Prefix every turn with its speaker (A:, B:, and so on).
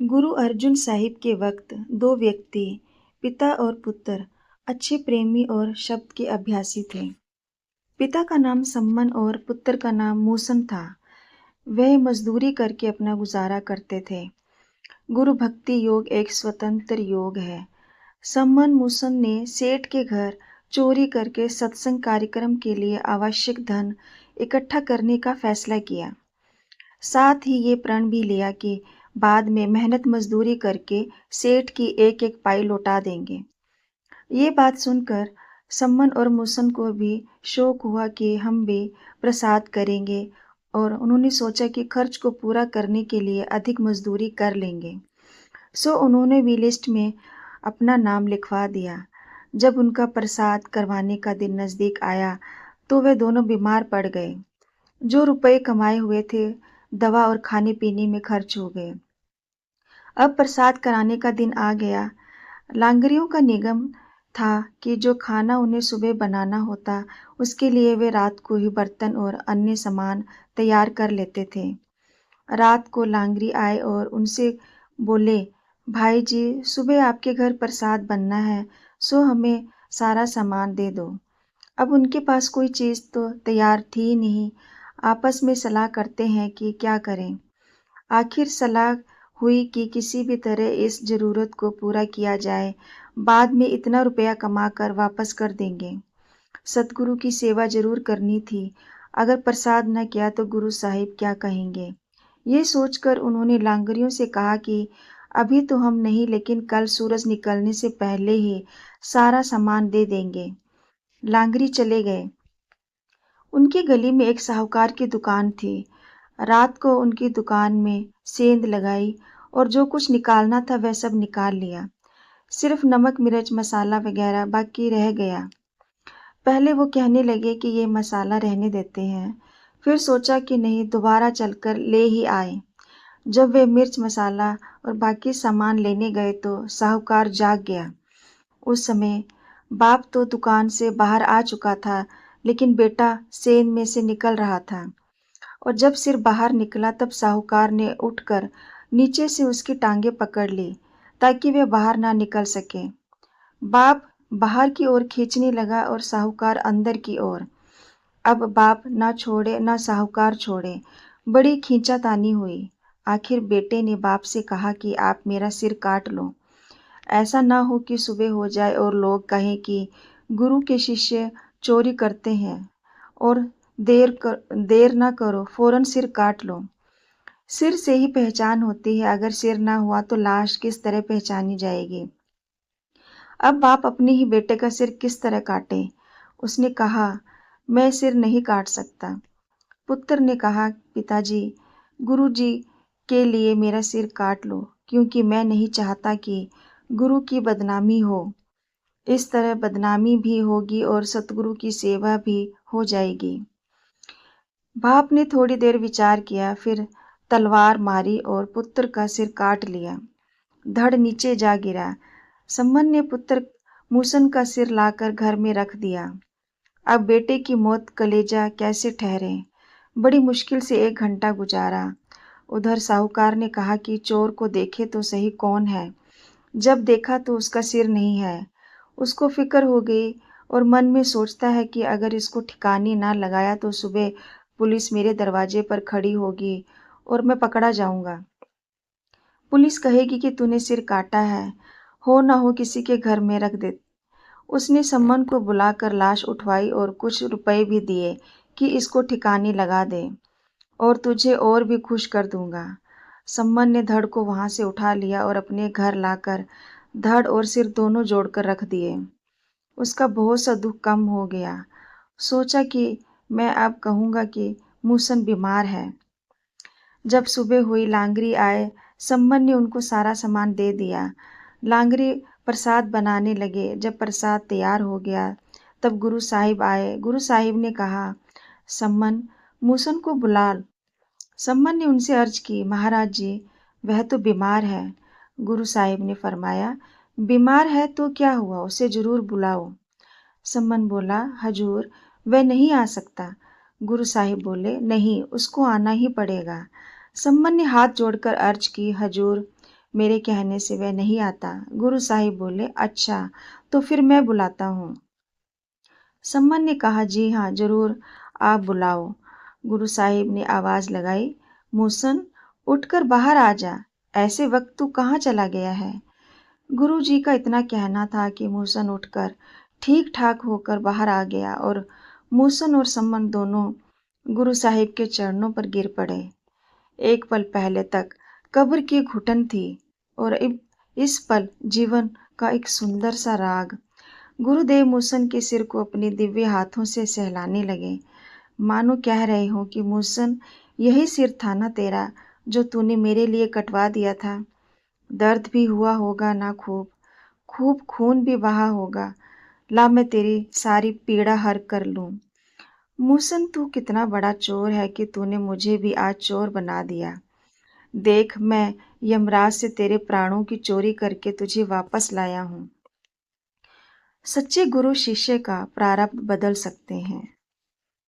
A: गुरु अर्जुन साहिब के वक्त दो व्यक्ति, पिता और पुत्र, अच्छे प्रेमी और शब्द के अभ्यासी थे। पिता का नाम सम्मन और पुत्र का नाम मूसन था। वह मजदूरी करके अपना गुजारा करते थे। गुरु भक्ति योग एक स्वतंत्र योग है। सम्मन मूसन ने सेठ के घर चोरी करके सत्संग कार्यक्रम के लिए आवश्यक धन इकट्ठा करने का फैसला किया। साथ ही ये प्रण भी लिया कि बाद में मेहनत मजदूरी करके सेठ की एक एक पाई लौटा देंगे। ये बात सुनकर सम्मन और मूसन को भी शौक हुआ कि हम भी प्रसाद करेंगे और उन्होंने सोचा कि खर्च को पूरा करने के लिए अधिक मजदूरी कर लेंगे। सो उन्होंने भी लिस्ट में अपना नाम लिखवा दिया। जब उनका प्रसाद करवाने का दिन नज़दीक आया तो वे दोनों बीमार पड़ गए। जो रुपए कमाए हुए थे दवा और खाने पीने में खर्च हो गए। अब प्रसाद कराने का दिन आ गया। लांगरियों का निगम था कि जो खाना उन्हें सुबह बनाना होता उसके लिए वे रात को ही बर्तन और अन्य सामान तैयार कर लेते थे। रात को लांगरी आए और उनसे बोले, भाई जी सुबह आपके घर प्रसाद बनना है, सो हमें सारा सामान दे दो। अब उनके पास कोई चीज़ तो तैयार थी नहीं। आपस में सलाह करते हैं कि क्या करें। आखिर सलाह हुई कि किसी भी तरह इस ज़रूरत को पूरा किया जाए, बाद में इतना रुपया कमा कर वापस कर देंगे। सतगुरु की सेवा जरूर करनी थी। अगर प्रसाद न किया तो गुरु साहिब क्या कहेंगे। ये सोचकर उन्होंने लांगरियों से कहा कि अभी तो हम नहीं, लेकिन कल सूरज निकलने से पहले ही सारा सामान दे देंगे। लांगरी चले गए। उनकी गली में एक साहूकार की दुकान थी। रात को उनकी दुकान में सेंध लगाई और जो कुछ निकालना था वह सब निकाल लिया। सिर्फ नमक मिर्च मसाला वगैरह बाकी रह गया। पहले वो कहने लगे कि ये मसाला रहने देते हैं, फिर सोचा कि नहीं, दोबारा चलकर ले ही आए। जब वे मिर्च मसाला और बाकी सामान लेने गए तो साहूकार जाग गया। उस समय बाप तो दुकान से बाहर आ चुका था, लेकिन बेटा सेंध में से निकल रहा था। और जब सिर बाहर निकला तब साहूकार ने उठकर नीचे से उसकी टांगें पकड़ ली ताकि वे बाहर ना निकल सके। बाप बाहर की ओर खींचने लगा और साहूकार अंदर की ओर। अब बाप ना छोड़े ना साहूकार छोड़े। बड़ी खींचातानी हुई। आखिर बेटे ने बाप से कहा कि आप मेरा सिर काट लो। ऐसा ना हो कि सुबह हो जाए और लोग कहें कि गुरु के शिष्य चोरी करते हैं, और देर ना करो, फौरन सिर काट लो। सिर से ही पहचान होती है, अगर सिर ना हुआ तो लाश किस तरह पहचानी जाएगी। अब बाप अपने ही बेटे का सिर किस तरह काटे। उसने कहा, मैं सिर नहीं काट सकता। पुत्र ने कहा, पिताजी गुरु जी के लिए मेरा सिर काट लो, क्योंकि मैं नहीं चाहता कि गुरु की बदनामी हो। इस तरह बदनामी भी होगी और सतगुरु की सेवा भी हो जाएगी। बाप ने थोड़ी देर विचार किया, फिर तलवार मारी और पुत्र का सिर काट लिया। धड़ नीचे जा गिरा। सम्मन ने पुत्र मूसन का सिर लाकर घर में रख दिया। अब बेटे की मौत कलेजा कैसे ठहरे। बड़ी मुश्किल से 1 घंटा गुजारा। उधर साहूकार ने कहा कि चोर को देखे तो सही कौन है। जब देखा तो उसका सिर नहीं है। उसको फिक्र हो गई और मन में सोचता है कि अगर इसको ठिकाने ना लगाया तो सुबह पुलिस मेरे दरवाजे पर खड़ी होगी और मैं पकड़ा जाऊंगा। पुलिस कहेगी कि तूने सिर काटा है, हो ना हो किसी के घर में रख दे। उसने सम्मन को बुलाकर लाश उठवाई और कुछ रुपए भी दिए कि इसको ठिकाने लगा दे और तुझे और भी खुश कर दूंगा। सम्मन ने धड़ को वहां से उठा लिया और अपने घर लाकर धड़ और सिर दोनों जोड़कर रख दिए। उसका बहुत सा दुख कम हो गया। सोचा कि मैं अब कहूँगा कि मूसन बीमार है। जब सुबह हुई लांगरी आए, सम्मन ने उनको सारा सामान दे दिया। लांगरी प्रसाद बनाने लगे। जब प्रसाद तैयार हो गया तब गुरु साहिब आए। गुरु साहिब ने कहा, सम्मन मूसन को बुला। सम्मन ने उनसे अर्ज की, महाराज जी वह तो बीमार है। गुरु साहिब ने फरमाया, बीमार है तो क्या हुआ, उसे जरूर बुलाओ। सम्मन बोला, हजूर वह नहीं आ सकता। गुरु साहिब बोले, नहीं, उसको आना ही पड़ेगा। सम्मन ने हाथ जोड़कर अर्ज की, हजूर मेरे कहने से वह नहीं आता। गुरु साहिब बोले, अच्छा, तो फिर मैं बुलाता हूँ। सम्मन ने कहा, जी हाँ, जरूर, आप बुलाओ। गुरु साहिब ने आवाज लगाई, मूसन, उठकर बाहर आ जा। ऐसे वक्त तू कहाँ चला गया है? गुरु जी का इतना कहना था कि मूसन उठकर ठीक ठाक होकर बाहर आ गया और मूसन और सम्मन दोनों गुरु साहिब के चरणों पर गिर पड़े। एक पल पहले तक कब्र की घुटन थी और इस पल जीवन का एक सुंदर सा राग। गुरुदेव मूसन के सिर को अपने दिव्य हाथों से सहलाने लगे, मानो कह रहे हो कि मूसन, यही सिर था ना तेरा जो तूने मेरे लिए कटवा दिया था। दर्द भी हुआ होगा ना, खूब खूब खून भी बहा होगा। ला मैं तेरी सारी पीड़ा हर कर लूं। मूसन, तू कितना बड़ा चोर है कि तूने मुझे भी आज चोर बना दिया। देख, मैं यमराज से तेरे प्राणों की चोरी करके तुझे वापस लाया हूँ। सच्चे गुरु शिष्य का प्रारब्ध बदल सकते हैं।